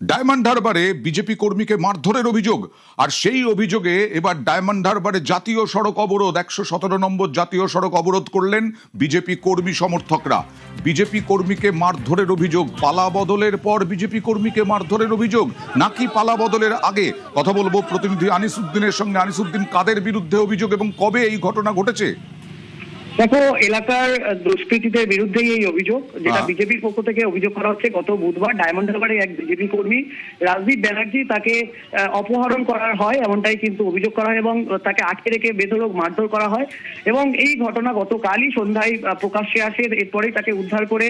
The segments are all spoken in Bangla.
ডায়মন্ড হারবারে বিজেপি কর্মীকে মারধরের অভিযোগ, আর সেই অভিযোগে এবার ডায়মন্ড হারবারে জাতীয় সড়ক অবরোধ, 117 নম্বর জাতীয় সড়ক অবরোধ করলেন বিজেপি কর্মী সমর্থকরা। বিজেপি কর্মীকে মারধরের অভিযোগ, পালা বদলের পর বিজেপি কর্মীকে মারধরের অভিযোগ নাকি পালা বদলের আগে, কথা বলবো প্রতিনিধি আনিসুদ্দিনের সঙ্গে। আনিসুদ্দিন, কাদের বিরুদ্ধে অভিযোগ এবং কবে এই ঘটনা ঘটেছে? দেখো, এলাকার দুষ্কৃতীদের বিরুদ্ধেই এই অভিযোগ, যেটা বিজেপির পক্ষ থেকে অভিযোগ করা হচ্ছে। গত বুধবার ডায়মন্ড হারবারে এক বিজেপি কর্মী রাজদীপ ব্যানার্জি, তাকে অপহরণ করা হয়, এমনটাই কিন্তু অভিযোগ করা হয় এবং তাকে আটকে রেখে বেধড়ক মারধর করা হয়। এবং এই ঘটনা গতকালই সন্ধ্যায় প্রকাশ্যে আসে। এরপরেই তাকে উদ্ধার করে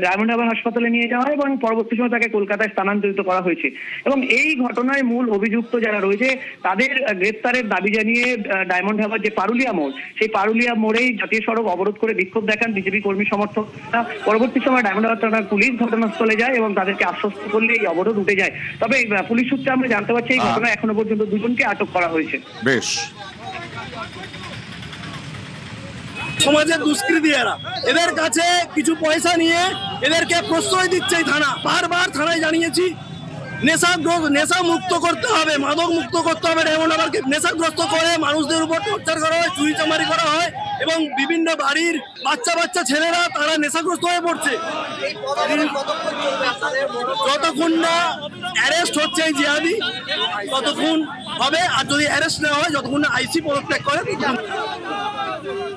ডায়মন্ড হারবার হাসপাতালে নিয়ে যাওয়া হয় এবং পরবর্তী সময় তাকে কলকাতায় স্থানান্তরিত করা হয়েছে। এবং এই ঘটনায় মূল অভিযুক্ত যারা রয়েছে তাদের গ্রেপ্তারের দাবি জানিয়ে ডায়মন্ড হারবার যে পারুলিয়া মোড়, সেই পারুলিয়া মোড়ে জাতীয় সড়ক অবরোধ করে বিক্ষোভ দেখান বিজেপি কর্মী সমর্থকরা। পরবর্তী সময় ডায়মন্ড হারবার থানার পুলিশ ঘটনাস্থলে যায় এবং তাদেরকে আশ্বস্ত করলে এই অবরোধ উঠে যায়। তবে পুলিশ সূত্রে আমরা জানতে পারছি এই ঘটনায় এখনো পর্যন্ত দুজনকে আটক করা হয়েছে। বেশ। সমাজের দুষ্কৃতী এদের কাছে কিছু পয়সা নিয়ে এদেরকে প্রশ্রয় দিচ্ছে থানা। বারবার থানায় জানিয়েছি নেশা মুক্ত করতে হবে, মাদক মুক্ত করতে হবে। ডায়মন্ড হারবারকে নেশাগ্রস্ত করে মানুষদের উপর টর্চার করা হয়, চুরি চামারি করা হয় এবং বিভিন্ন বাড়ির বাচ্চা ছেলেরা তারা নেশাগ্রস্ত হয়ে পড়ছে। যতক্ষণ না অ্যারেস্ট হচ্ছে এই জিহাদি ততক্ষণ হবে, আর যদি অ্যারেস্ট না হয়, যতক্ষণ না আইসি পদত্যাগ করে